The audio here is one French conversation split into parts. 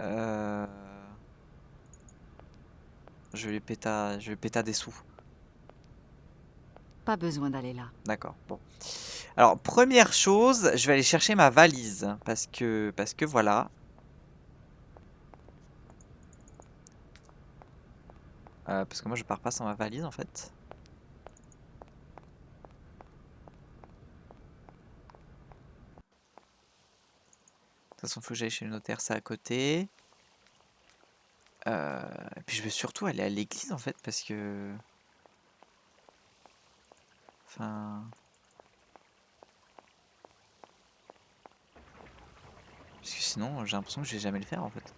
Euh, je vais péta des sous. Pas besoin d'aller là. D'accord, bon. Alors, première chose, je vais aller chercher ma valise. Parce que voilà. Parce que moi, je pars pas sans ma valise, en fait. De toute façon, il faut que j'aille chez le notaire, c'est à côté. Et puis, je vais surtout aller à l'église, en fait, parce que... Enfin... Parce que sinon, j'ai l'impression que je vais jamais le faire, en fait.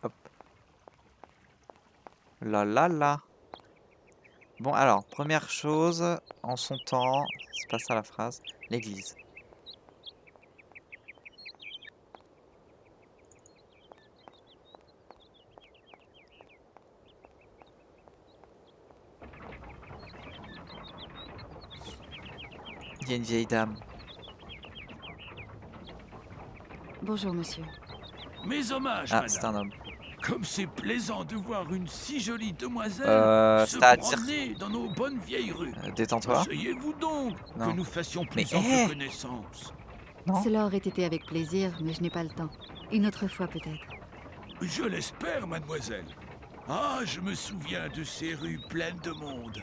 Hop. Là, là, là. Bon, alors, première chose, en son temps, c'est pas ça la phrase, l'église. Il y a une vieille dame. Bonjour, monsieur. Mes hommages, Ah, c'est madame. un homme. Comme c'est plaisant de voir une si jolie demoiselle se C'est-à-dire... promener dans nos bonnes vieilles rues. Détends-toi. Asseyez-vous donc, que Non. nous fassions Mais, plus ample connaissance. Non. Cela aurait été avec plaisir, mais je n'ai pas le temps. Une autre fois peut-être. Je l'espère, mademoiselle. Ah, je me souviens de ces rues pleines de monde.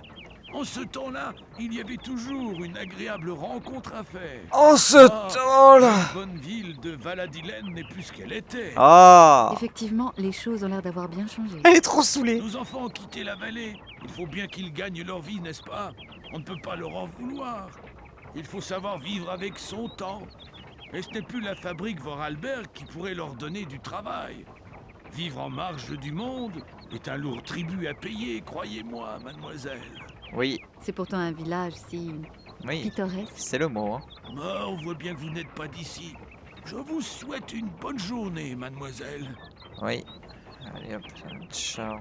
En ce temps-là, il y avait toujours une agréable rencontre à faire. En ce temps-là. La bonne ville de Valadilène n'est plus ce qu'elle était. Ah. Effectivement, les choses ont l'air d'avoir bien changé. Elle est trop saoulée. Nos enfants ont quitté la vallée. Il faut bien qu'ils gagnent leur vie, n'est-ce pas? On ne peut pas leur en vouloir. Il faut savoir vivre avec son temps. Et ce n'est plus la fabrique Vorarlberg qui pourrait leur donner du travail. Vivre en marge du monde est un lourd tribut à payer, croyez-moi, mademoiselle. Oui, C'est pourtant un village si oui. pittoresque. C'est le mot. Hein. Ah, on voit bien que vous n'êtes pas d'ici. Je vous souhaite une bonne journée, mademoiselle. Oui. Allez hop, ciao.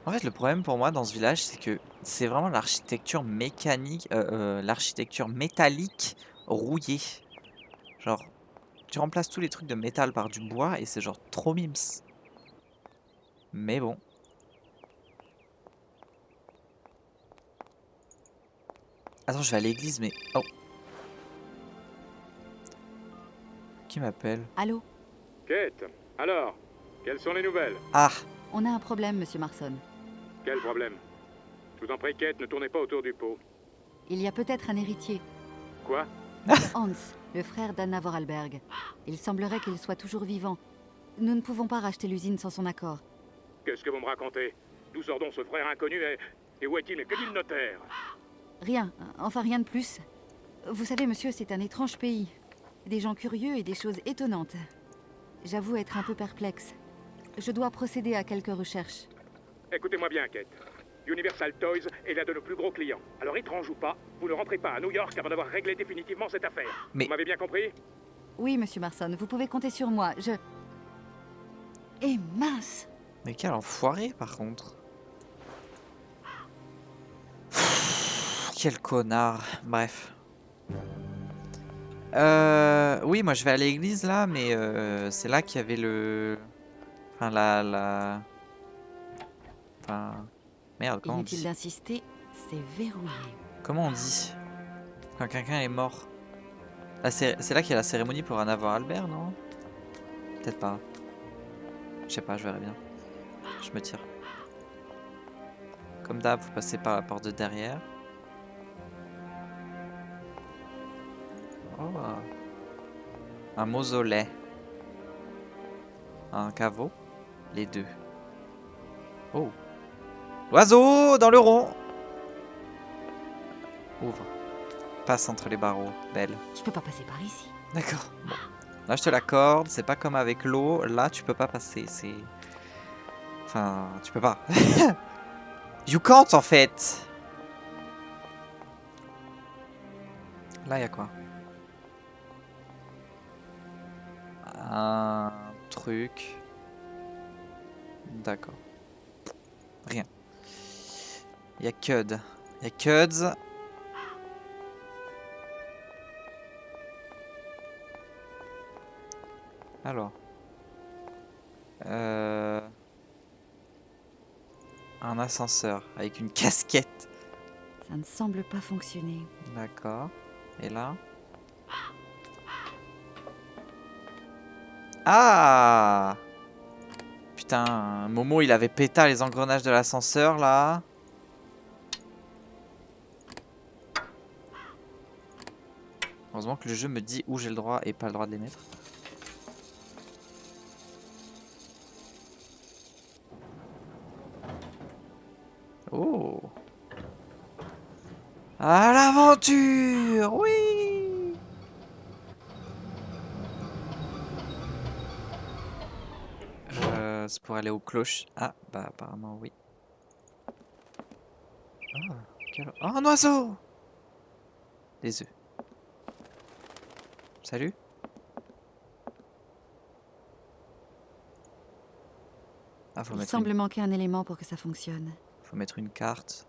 En fait, le problème pour moi dans ce village, c'est que c'est vraiment l'architecture mécanique, l'architecture métallique rouillée. Genre, tu remplaces tous les trucs de métal par du bois et c'est genre trop mims. Mais bon. Attends, je vais à l'église, mais... Oh. Qui m'appelle? Allô? Kate, alors, quelles sont les nouvelles? Ah. On a un problème, monsieur Marson. Quel problème? Je vous en prie, Kate, ne tournez pas autour du pot. Il y a peut-être un héritier. Quoi? Hans, le frère d'Anna Vorarlberg. Il semblerait qu'il soit toujours vivant. Nous ne pouvons pas racheter l'usine sans son accord. Qu'est-ce que vous me racontez? D'où sort donc ce frère inconnu et où est-il et que dit le notaire? Rien, enfin rien de plus. Vous savez, monsieur, c'est un étrange pays. Des gens curieux et des choses étonnantes. J'avoue être un peu perplexe. Je dois procéder à quelques recherches. Écoutez-moi bien, Kate. Universal Toys est l'un de nos plus gros clients. Alors, étrange ou pas, vous ne rentrez pas à New York avant d'avoir réglé définitivement cette affaire. Mais- Vous m'avez bien compris? Oui, monsieur Marson, vous pouvez compter sur moi. Eh mince! Mais quel enfoiré, par contre. Quel connard. Bref. Oui, moi je vais à l'église là, mais c'est là qu'il y avait le... Enfin, Enfin... Merde, comment on Inutile dit? d'insister, c'est verrouillé. Comment on dit? Quand quelqu'un est mort. C'est là qu'il y a la cérémonie pour Anna Vorarlberg, non? Peut-être pas. Je sais pas, je verrai bien. Je me tire. Comme d'hab, vous passez par la porte de derrière. Oh. Un mausolée. Un caveau. Les deux. Oh. Oiseau dans le rond. Ouvre. Passe entre les barreaux. Belle. Je peux pas passer par ici. D'accord. Bon. Là, je te l'accorde. C'est pas comme avec l'eau. Là, tu peux pas passer. C'est... Enfin, tu peux pas. You can't, en fait. Là, il y a quoi? Un truc. D'accord. Rien. Il y a Cud. Il y a Cuds. Alors. Un ascenseur avec une casquette. Ça ne semble pas fonctionner. D'accord. Et là? Ah! Putain, Momo il avait pété les engrenages de l'ascenseur là. Heureusement que le jeu me dit où j'ai le droit et pas le droit de les mettre. Oh! À l'aventure! Oui! C'est pour aller aux cloches. Ah, bah apparemment oui. Ah, oh, un oiseau! Des œufs. Salut? Ah, Il semble manquer un élément pour que ça fonctionne. Faut mettre une carte.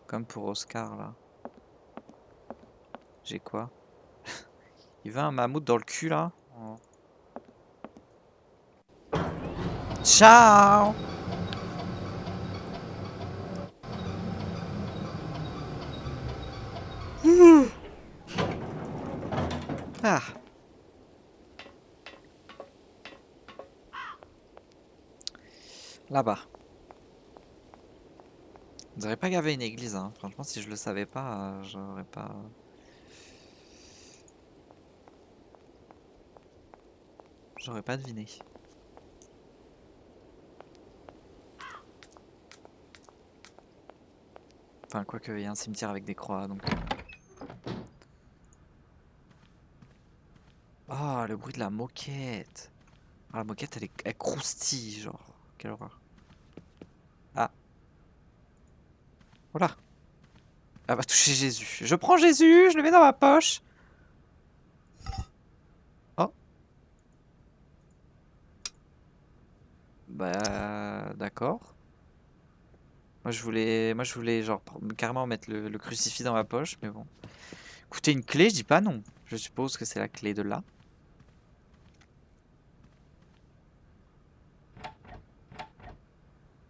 Comme pour Oscar là. J'ai quoi? Il va un mammouth dans le cul là? Oh. Ciao! Ah. Là-bas. On dirait pas qu'il y avait une église, hein. Franchement, si je le savais pas, j'aurais pas... J'aurais pas deviné. Enfin, quoique, il y a un cimetière avec des croix, donc... Oh, le bruit de la moquette. Ah, la moquette, elle croustille, genre. Quelle horreur. Ah. Voilà. Elle va toucher Jésus. Je prends Jésus, je le mets dans ma poche. Oh. Bah, d'accord. Moi, je voulais genre carrément mettre le crucifix dans ma poche, mais bon. Écoutez, une clé, je dis pas non. Je suppose que c'est la clé de là.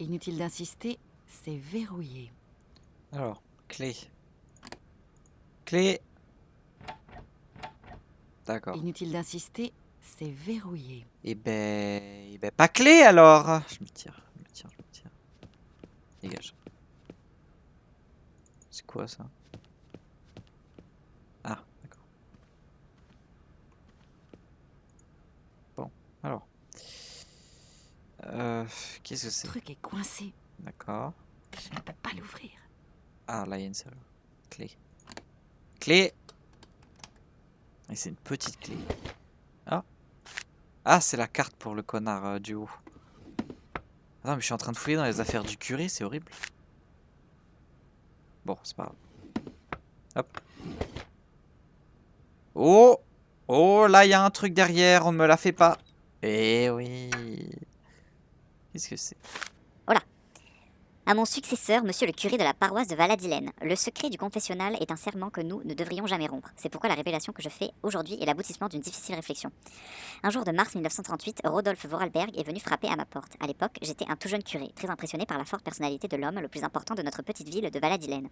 Inutile d'insister, c'est verrouillé. Alors, clé. Clé. D'accord. Inutile d'insister, c'est verrouillé. Eh ben, pas clé alors. Je me tire. Dégage. C'est quoi ça? Ah, d'accord. Bon, alors. Qu'est-ce que c'est? Le truc est coincé. D'accord. Je ne peux pas l'ouvrir. Ah, là, il y a une serrure. Clé. Clé. Et c'est une petite clé. Ah. Ah, c'est la carte pour le connard du haut. Ah, mais je suis en train de fouiller dans les affaires du curé, c'est horrible. Bon, c'est pas grave. Hop. Oh! Oh, là, il y a un truc derrière, on ne me la fait pas. Eh oui. Qu'est-ce que c'est? À mon successeur, monsieur le curé de la paroisse de Valadilène. Le secret du confessionnal est un serment que nous ne devrions jamais rompre. C'est pourquoi la révélation que je fais aujourd'hui est l'aboutissement d'une difficile réflexion. Un jour de mars 1938, Rodolphe Vorarlberg est venu frapper à ma porte. À l'époque, j'étais un tout jeune curé, très impressionné par la forte personnalité de l'homme le plus important de notre petite ville de Valadilène.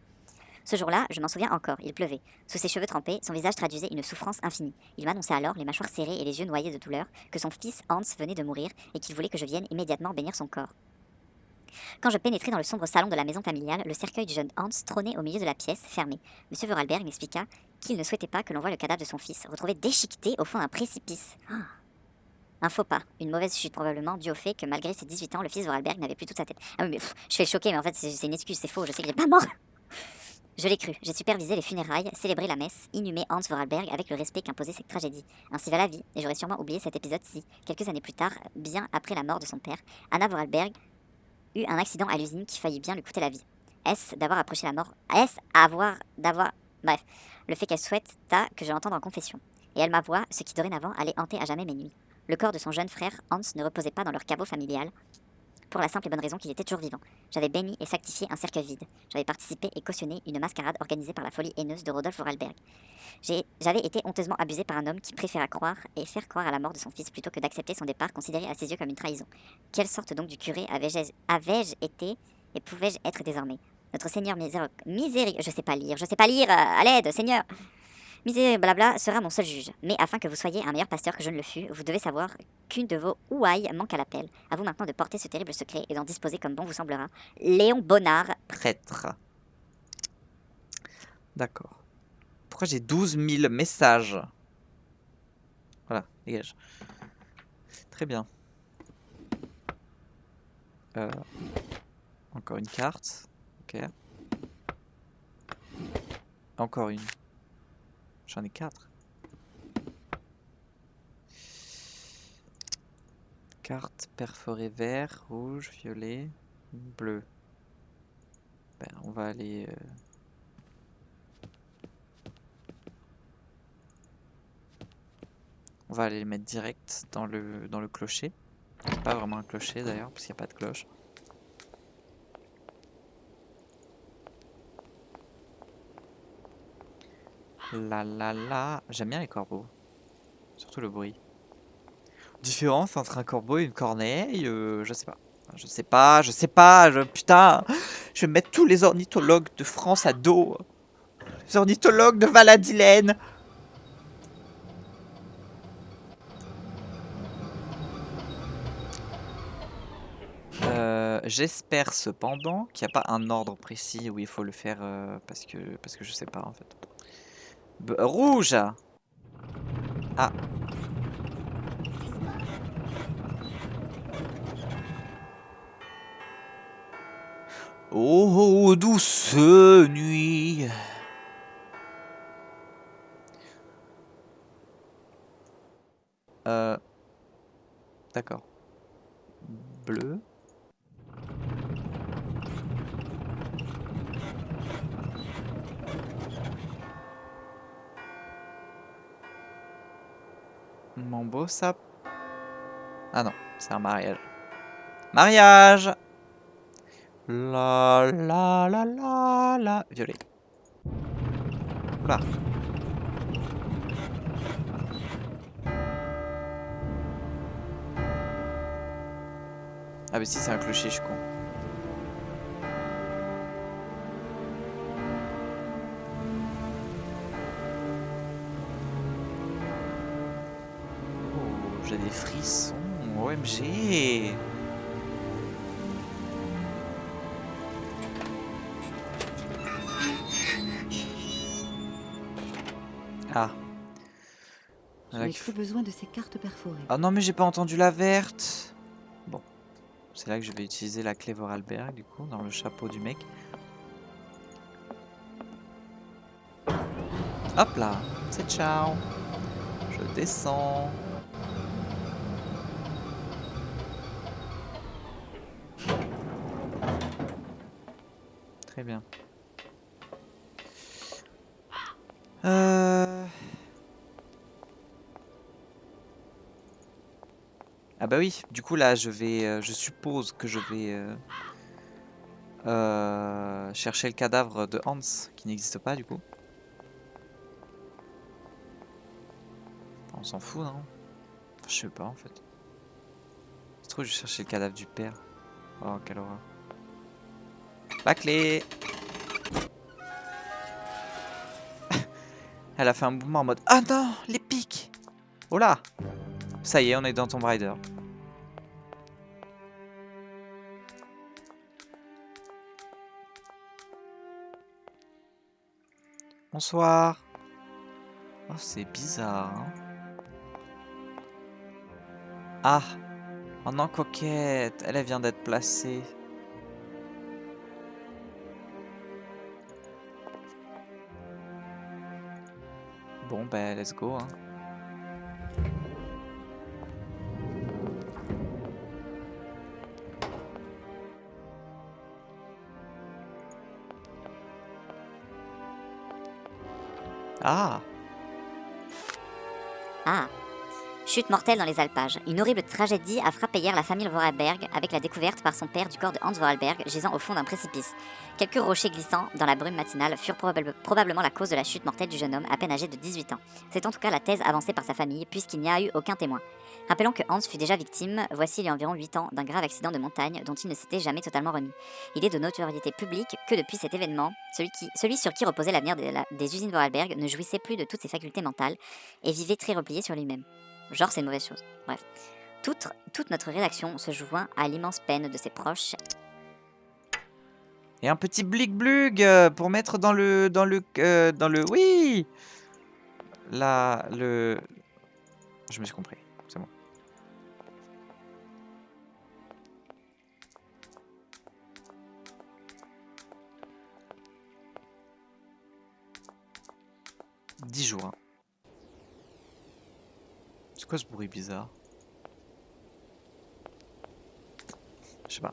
Ce jour-là, je m'en souviens encore, il pleuvait. Sous ses cheveux trempés, son visage traduisait une souffrance infinie. Il m'annonçait alors, les mâchoires serrées et les yeux noyés de douleur, que son fils Hans venait de mourir et qu'il voulait que je vienne immédiatement bénir son corps. Quand je pénétrai dans le sombre salon de la maison familiale, le cercueil du jeune Hans trônait au milieu de la pièce, fermé. M. Vorarlberg m'expliqua qu'il ne souhaitait pas que l'on voie le cadavre de son fils, retrouvé déchiqueté au fond d'un précipice. Un faux pas, une mauvaise chute probablement, due au fait que malgré ses 18 ans, le fils Vorarlberg n'avait plus toute sa tête. Ah oui, mais je fais le choquer, mais en fait c'est une excuse, c'est faux, je sais qu'il n'est pas mort. Je l'ai cru, j'ai supervisé les funérailles, célébré la messe, inhumé Hans Vorarlberg avec le respect qu'imposait cette tragédie. Ainsi va la vie, et j'aurais sûrement oublié cet épisode si, quelques années plus tard, bien après la mort de son père, Anna Vorarlberg eut un accident à l'usine qui faillit bien lui coûter la vie. Est-ce d'avoir approché la mort? Bref, le fait qu'elle souhaita que je l'entende en confession. Et elle m'avoua ce qui dorénavant allait hanter à jamais mes nuits. Le corps de son jeune frère, Hans, ne reposait pas dans leur caveau familial, pour la simple et bonne raison qu'il était toujours vivant. J'avais béni et sanctifié un cercueil vide. J'avais participé et cautionné une mascarade organisée par la folie haineuse de Rodolphe Vorarlberg. J'avais été honteusement abusé par un homme qui préféra croire et faire croire à la mort de son fils plutôt que d'accepter son départ considéré à ses yeux comme une trahison. Quelle sorte donc du curé avais-je été et pouvais-je être désormais? Notre Seigneur je sais pas lire, à l'aide, Seigneur! Blabla sera mon seul juge. Mais afin que vous soyez un meilleur pasteur que je ne le fus, vous devez savoir qu'une de vos ouailles manque à l'appel. À vous maintenant de porter ce terrible secret et d'en disposer comme bon vous semblera. Léon Bonnard. Prêtre. D'accord. Pourquoi j'ai 12 000 messages? Voilà, dégage. Très bien. Encore une carte. Ok. Encore une. J'en ai 4. Carte perforée vert, rouge, violet, bleu. Ben, on va aller... On va aller les mettre direct dans le clocher. C'est pas vraiment un clocher d'ailleurs, parce qu'il n'y a pas de cloche. La la la. J'aime bien les corbeaux. Surtout le bruit. Différence entre un corbeau et une corneille, je sais pas. Putain, je vais mettre tous les ornithologues de France à dos. Les ornithologues de Valladolid. J'espère cependant qu'il n'y a pas un ordre précis où il faut le faire parce que je sais pas en fait. Rouge. Ah. Oh, douce nuit. D'accord. Bleu. Mon beau sap. Ah non, c'est un mariage. Mariage. La la la la la. Violet. Oula. Ah bah si, c'est un clocher, je suis con. Oh, j'ai des frissons. OMG. Ah. Je n'ai plus besoin de ces cartes perforées. Ah non, mais j'ai pas entendu la verte. Bon. C'est là que je vais utiliser la clé Vorarlberg, du coup, dans le chapeau du mec. Hop là. C'est ciao. Je descends. Très bien. Ah bah oui, du coup là je vais, je suppose que je vais chercher le cadavre de Hans qui n'existe pas du coup. On s'en fout non? Enfin, je sais pas en fait. C'est trop, je vais chercher le cadavre du père. Oh quelle horreur. La clé. Elle a fait un mouvement en mode ah non, les pics. Oh là. Ça y est, on est dans Tomb Raider. Bonsoir. Oh, c'est bizarre. Hein. Ah. Oh non, coquette. Elle vient d'être placée. Bon, ben, let's go. Hein. Ah. Je chute mortelle dans les alpages. Une horrible tragédie a frappé hier la famille Vorarlberg avec la découverte par son père du corps de Hans Vorarlberg gisant au fond d'un précipice. Quelques rochers glissants dans la brume matinale furent probablement la cause de la chute mortelle du jeune homme à peine âgé de 18 ans. C'est en tout cas la thèse avancée par sa famille puisqu'il n'y a eu aucun témoin. Rappelons que Hans fut déjà victime, voici il y a environ 8 ans, d'un grave accident de montagne dont il ne s'était jamais totalement remis. Il est de notoriété publique que depuis cet événement, celui sur qui reposait l'avenir des usines Vorarlberg ne jouissait plus de toutes ses facultés mentales et vivait très replié sur lui-même. Genre, c'est une mauvaise chose. Bref. Toute notre rédaction se joint à l'immense peine de ses proches. Et un petit blic-blug pour mettre dans le... Oui. Là, le... Je me suis compris. C'est bon. « 10 jours. Hein. C'est quoi ce bruit bizarre? Je sais pas.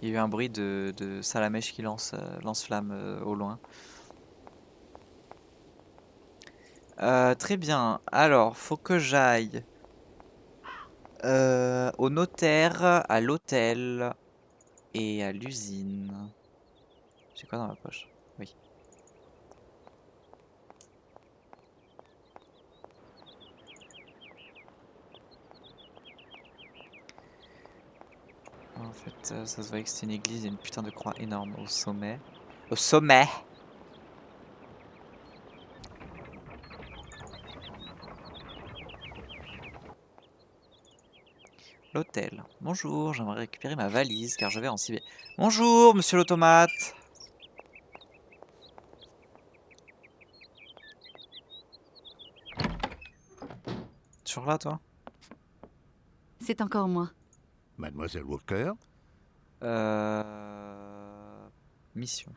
Il y a eu un bruit de Salamèche qui lance-flamme au loin. Très bien. Alors, faut que j'aille au notaire, à l'hôtel et à l'usine. J'ai quoi dans ma poche? Oui. En fait, ça se voyait que c'était une église et une putain de croix énorme au sommet. Au sommet! L'hôtel. Bonjour, j'aimerais récupérer ma valise car je vais en Sibérie. Bonjour, monsieur l'automate. Toujours là, toi? C'est encore moi. Mademoiselle Walker? Mission.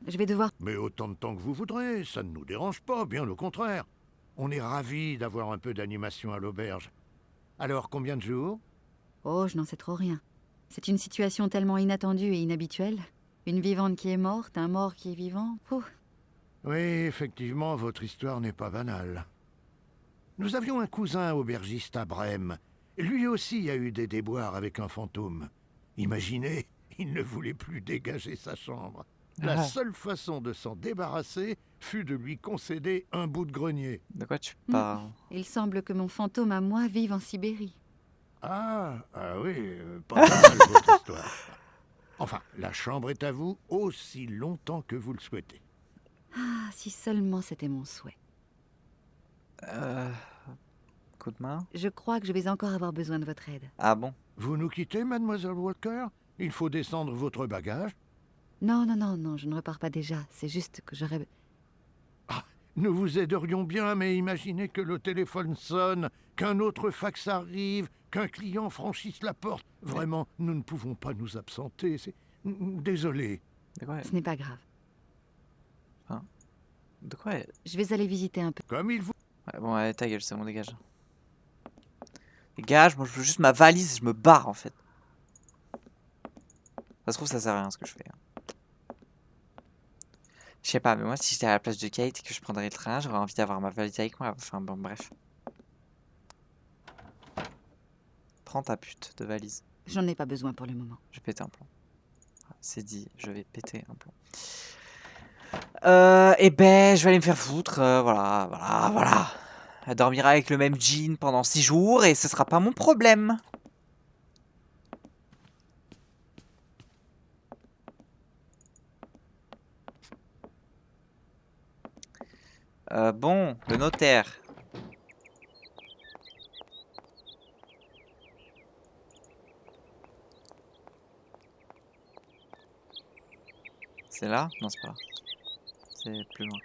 Je vais devoir... Mais autant de temps que vous voudrez, ça ne nous dérange pas, bien au contraire. On est ravis d'avoir un peu d'animation à l'auberge. Alors, combien de jours? Oh, je n'en sais trop rien. C'est une situation tellement inattendue et inhabituelle. Une vivante qui est morte, un mort qui est vivant. Pouh. Oui, effectivement, votre histoire n'est pas banale. Nous avions un cousin aubergiste à Brême. Lui aussi a eu des déboires avec un fantôme. Imaginez, il ne voulait plus dégager sa chambre. La seule façon de s'en débarrasser fut de lui concéder un bout de grenier. De quoi tu parles? Il semble que mon fantôme à moi vive en Sibérie. Ah oui, pas mal votre histoire. Enfin, la chambre est à vous aussi longtemps que vous le souhaitez. Ah, si seulement c'était mon souhait. Coup de main? Je crois que je vais encore avoir besoin de votre aide. Ah bon? Vous nous quittez, mademoiselle Walker? Il faut descendre votre bagage. Non, non, non, non, je ne repars pas déjà. C'est juste que j'aurais... Nous vous aiderions bien, mais imaginez que le téléphone sonne, qu'un autre fax arrive, qu'un client franchisse la porte. Vraiment, nous ne pouvons pas nous absenter. C'est... Désolé. De quoi? Ce n'est pas grave. De quoi? Je vais aller visiter un peu. Comme il vous... Ouais, bon, allez, ta gueule, c'est bon, dégage. Dégage, moi je veux juste ma valise, je me barre en fait. Ça se trouve, ça sert à rien ce que je fais. Je sais pas, mais moi si j'étais à la place de Kate et que je prendrais le train, j'aurais envie d'avoir ma valise avec moi. Enfin bon, bref. Prends ta pute de valise. J'en ai pas besoin pour le moment. Je vais péter un plomb. C'est dit, je vais péter un plomb. Et ben, je vais aller me faire foutre. Voilà. Elle dormira avec le même jean pendant 6 jours et ce sera pas mon problème. Bon, le notaire. C'est là? Non, c'est pas là. C'est plus loin.